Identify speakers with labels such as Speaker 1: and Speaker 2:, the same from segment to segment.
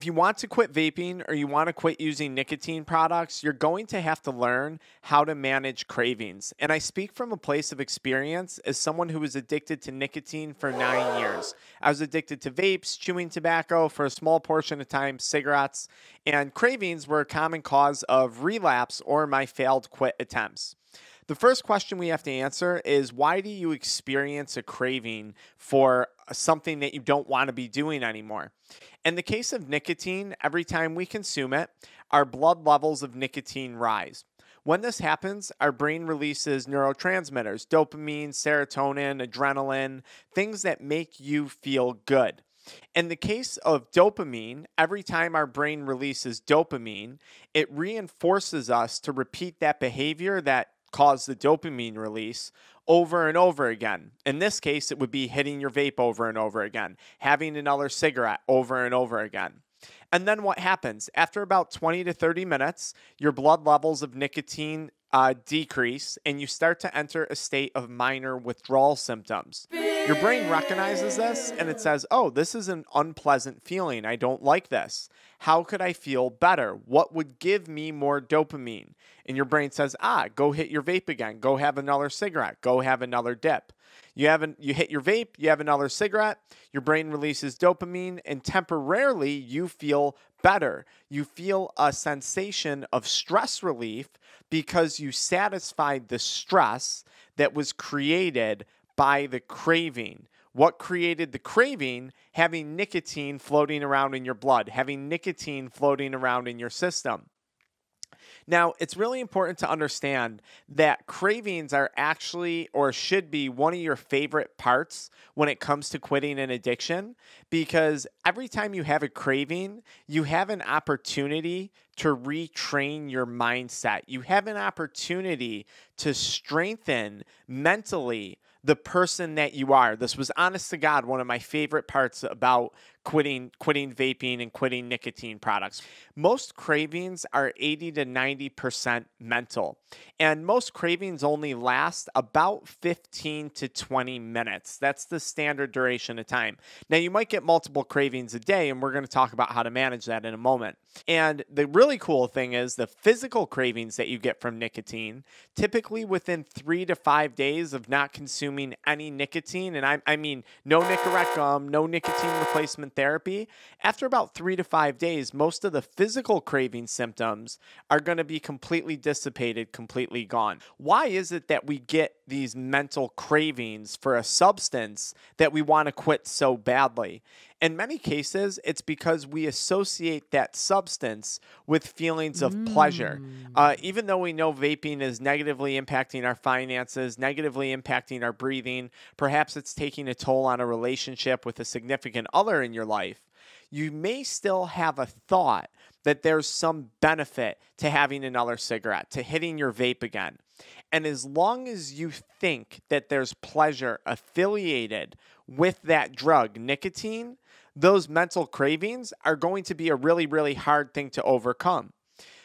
Speaker 1: If you want to quit vaping or you want to quit using nicotine products, you're going to have to learn how to manage cravings. And I speak from a place of experience as someone who was addicted to nicotine for 9 years. I was addicted to vapes, chewing tobacco, for a small portion of time, cigarettes, and cravings were a common cause of relapse or my failed quit attempts. The first question we have to answer is, why do you experience a craving for something that you don't want to be doing anymore? In the case of nicotine, every time we consume it, our blood levels of nicotine rise. When this happens, our brain releases neurotransmitters, dopamine, serotonin, adrenaline, things that make you feel good. In the case of dopamine, every time our brain releases dopamine, it reinforces us to repeat that behavior that caused the dopamine release over and over again. In this case, it would be hitting your vape over and over again, having another cigarette over and over again. And then what happens? After about 20 to 30 minutes, your blood levels of nicotine decrease and you start to enter a state of minor withdrawal symptoms. Your brain recognizes this and it says, oh, this is an unpleasant feeling. I don't like this. How could I feel better? What would give me more dopamine? And your brain says, go hit your vape again. Go have another cigarette. Go have another dip. You hit your vape, you have another cigarette, your brain releases dopamine, and temporarily you feel better. You feel a sensation of stress relief because you satisfied the stress that was created by the craving. What created the craving? Having nicotine floating around in your blood, having nicotine floating around in your system. Now, it's really important to understand that cravings are actually, or should be, one of your favorite parts when it comes to quitting an addiction, because every time you have a craving, you have an opportunity to retrain your mindset. You have an opportunity to strengthen mentally the person that you are. This was, honest to God, one of my favorite parts about quitting vaping and quitting nicotine products. Most cravings are 80 to 90% mental, and most cravings only last about 15 to 20 minutes. That's the standard duration of time. Now, you might get multiple cravings a day, and we're going to talk about how to manage that in a moment. And the really cool thing is the physical cravings that you get from nicotine, typically within 3 to 5 days of not consuming any nicotine, and I mean no Nicorette gum, no nicotine replacement therapy, after about 3 to 5 days, most of the physical craving symptoms are going to be completely dissipated, completely gone. Why is it that we get these mental cravings for a substance that we want to quit so badly? In many cases, it's because we associate that substance with feelings of pleasure. Even though we know vaping is negatively impacting our finances, negatively impacting our breathing, perhaps it's taking a toll on a relationship with a significant other in your life, you may still have a thought that there's some benefit to having another cigarette, to hitting your vape again. And as long as you think that there's pleasure affiliated with that drug, nicotine, those mental cravings are going to be a really, really hard thing to overcome.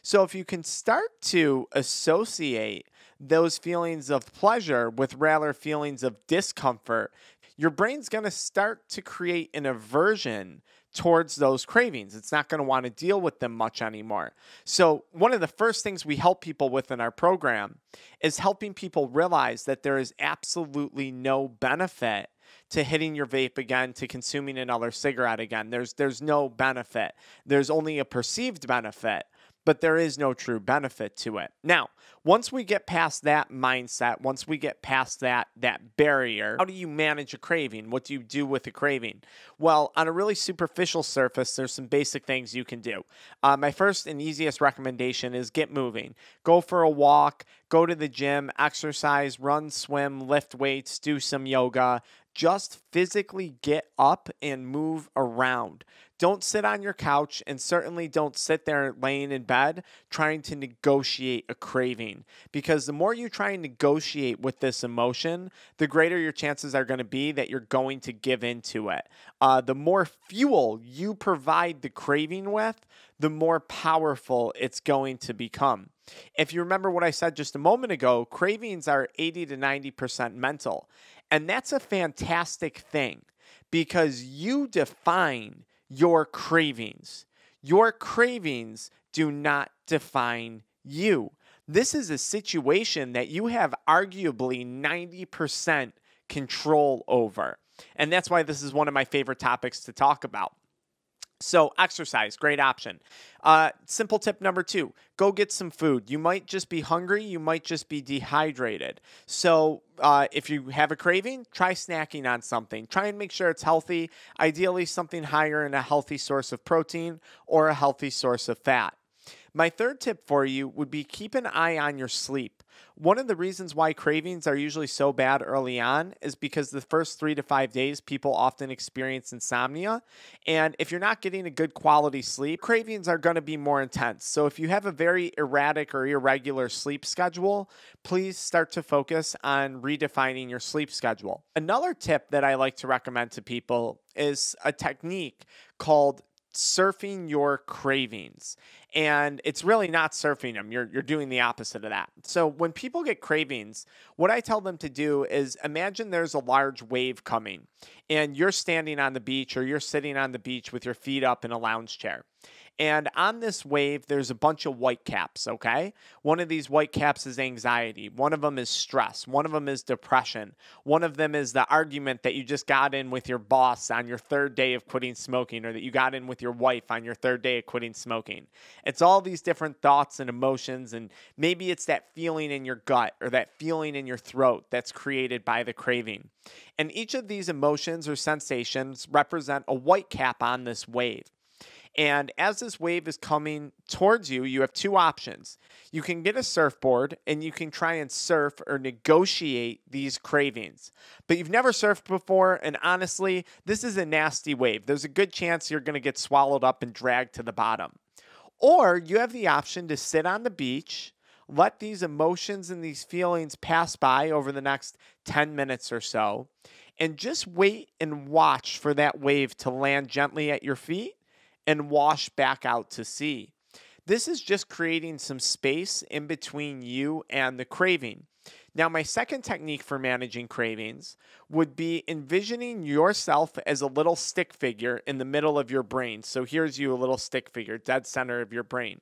Speaker 1: So if you can start to associate those feelings of pleasure with rather feelings of discomfort, your brain's going to start to create an aversion towards those cravings. It's not going to want to deal with them much anymore. So one of the first things we help people with in our program is helping people realize that there is absolutely no benefit to hitting your vape again, to consuming another cigarette again. There's no benefit. There's only a perceived benefit, but there is no true benefit to it. Now, once we get past that mindset, once we get past that barrier, how do you manage a craving? What do you do with a craving? Well, on a really superficial surface, there's some basic things you can do. My first and easiest recommendation is get moving. Go for a walk, go to the gym, exercise, run, swim, lift weights, do some yoga. Just physically get up and move around. Don't sit on your couch, and certainly don't sit there laying in bed trying to negotiate a craving, because the more you try and negotiate with this emotion, the greater your chances are going to be that you're going to give into it. The more fuel you provide the craving with, the more powerful it's going to become. If you remember what I said just a moment ago, cravings are 80 to 90% mental. And that's a fantastic thing, because you define your cravings. Your cravings do not define you. This is a situation that you have arguably 90% control over. And that's why this is one of my favorite topics to talk about. So exercise, great option. Simple tip number 2, go get some food. You might just be hungry. You might just be dehydrated. So if you have a craving, try snacking on something. Try and make sure it's healthy, ideally something higher in a healthy source of protein or a healthy source of fat. My third tip for you would be keep an eye on your sleep. One of the reasons why cravings are usually so bad early on is because the first 3 to 5 days, people often experience insomnia. And if you're not getting a good quality sleep, cravings are going to be more intense. So if you have a very erratic or irregular sleep schedule, please start to focus on redefining your sleep schedule. Another tip that I like to recommend to people is a technique called surfing your cravings. And it's really not surfing them. You're doing the opposite of that. So when people get cravings, what I tell them to do is imagine there's a large wave coming and you're standing on the beach or you're sitting on the beach with your feet up in a lounge chair. And on this wave, there's a bunch of white caps, okay? One of these white caps is anxiety. One of them is stress. One of them is depression. One of them is the argument that you just got in with your boss on your third day of quitting smoking, or that you got in with your wife on your third day of quitting smoking. It's all these different thoughts and emotions, and maybe it's that feeling in your gut or that feeling in your throat that's created by the craving. And each of these emotions or sensations represent a white cap on this wave. And as this wave is coming towards you, you have 2 options. You can get a surfboard and you can try and surf or negotiate these cravings. But you've never surfed before, and honestly, this is a nasty wave. There's a good chance you're going to get swallowed up and dragged to the bottom. Or you have the option to sit on the beach, let these emotions and these feelings pass by over the next 10 minutes or so, and just wait and watch for that wave to land gently at your feet and wash back out to sea. This is just creating some space in between you and the craving. Now, my second technique for managing cravings would be envisioning yourself as a little stick figure in the middle of your brain. So here's you, a little stick figure, dead center of your brain.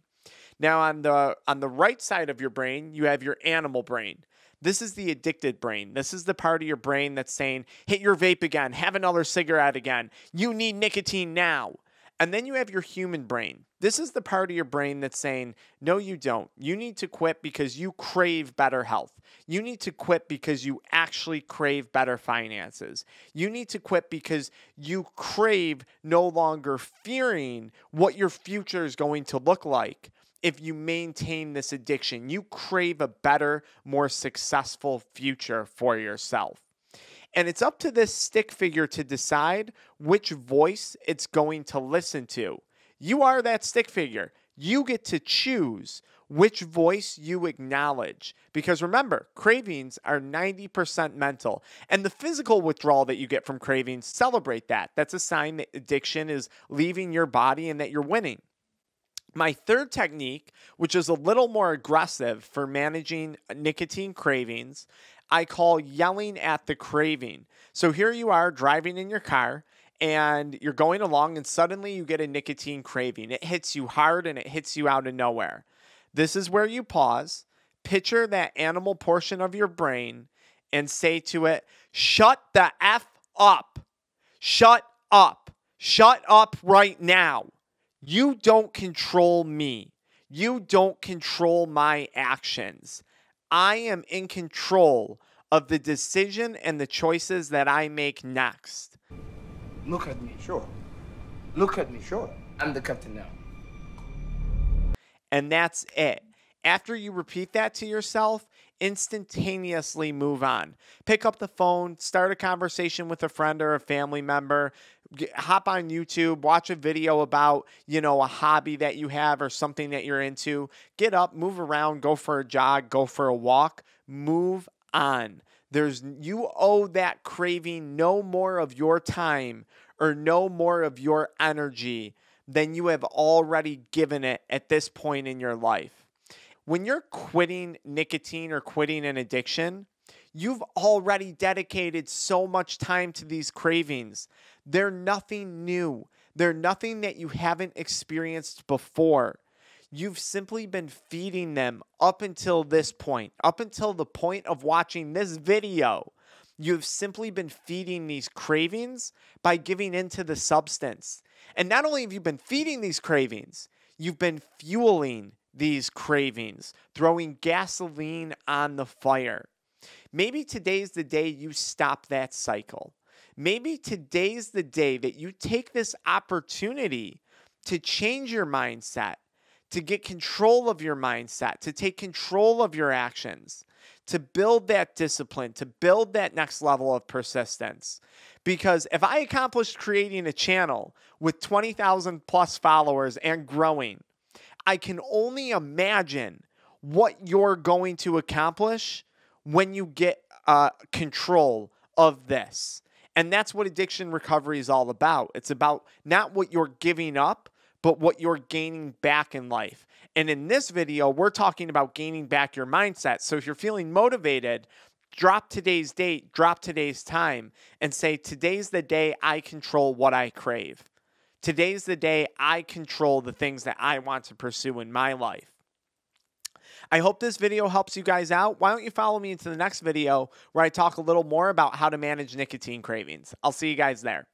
Speaker 1: Now, on the right side of your brain, you have your animal brain. This is the addicted brain. This is the part of your brain that's saying, hit your vape again, have another cigarette again. You need nicotine now. And then you have your human brain. This is the part of your brain that's saying, no, you don't. You need to quit because you crave better health. You need to quit because you actually crave better finances. You need to quit because you crave no longer fearing what your future is going to look like if you maintain this addiction. You crave a better, more successful future for yourself. And it's up to this stick figure to decide which voice it's going to listen to. You are that stick figure. You get to choose which voice you acknowledge. Because remember, cravings are 90% mental. And the physical withdrawal that you get from cravings, celebrate that. That's a sign that addiction is leaving your body and that you're winning. My third technique, which is a little more aggressive for managing nicotine cravings, I call yelling at the craving. So here you are driving in your car and you're going along and suddenly you get a nicotine craving. It hits you hard and it hits you out of nowhere. This is where you pause, picture that animal portion of your brain and say to it, shut the F up. Shut up. Shut up right now. You don't control me. You don't control my actions. I am in control of the decision and the choices that I make next.
Speaker 2: Look at me, sure. Look at me, sure. I'm the captain now.
Speaker 1: And that's it. After you repeat that to yourself, instantaneously move on. Pick up the phone, start a conversation with a friend or a family member, hop on YouTube, watch a video about, a hobby that you have or something that you're into. Get up, move around, go for a jog, go for a walk, move on. You owe that craving no more of your time or no more of your energy than you have already given it at this point in your life. When you're quitting nicotine or quitting an addiction, you've already dedicated so much time to these cravings. They're nothing new. They're nothing that you haven't experienced before. You've simply been feeding them up until this point, up until the point of watching this video. You've simply been feeding these cravings by giving into the substance. And not only have you been feeding these cravings, you've been fueling these cravings, throwing gasoline on the fire. Maybe today's the day you stop that cycle. Maybe today's the day that you take this opportunity to change your mindset, to get control of your mindset, to take control of your actions, to build that discipline, to build that next level of persistence. Because if I accomplished creating a channel with 20,000 plus followers and growing, I can only imagine what you're going to accomplish when you get control of this. And that's what addiction recovery is all about. It's about not what you're giving up, but what you're gaining back in life. And in this video, we're talking about gaining back your mindset. So if you're feeling motivated, drop today's date, drop today's time, and say, today's the day I control what I crave. Today's the day I control the things that I want to pursue in my life. I hope this video helps you guys out. Why don't you follow me into the next video where I talk a little more about how to manage nicotine cravings. I'll see you guys there.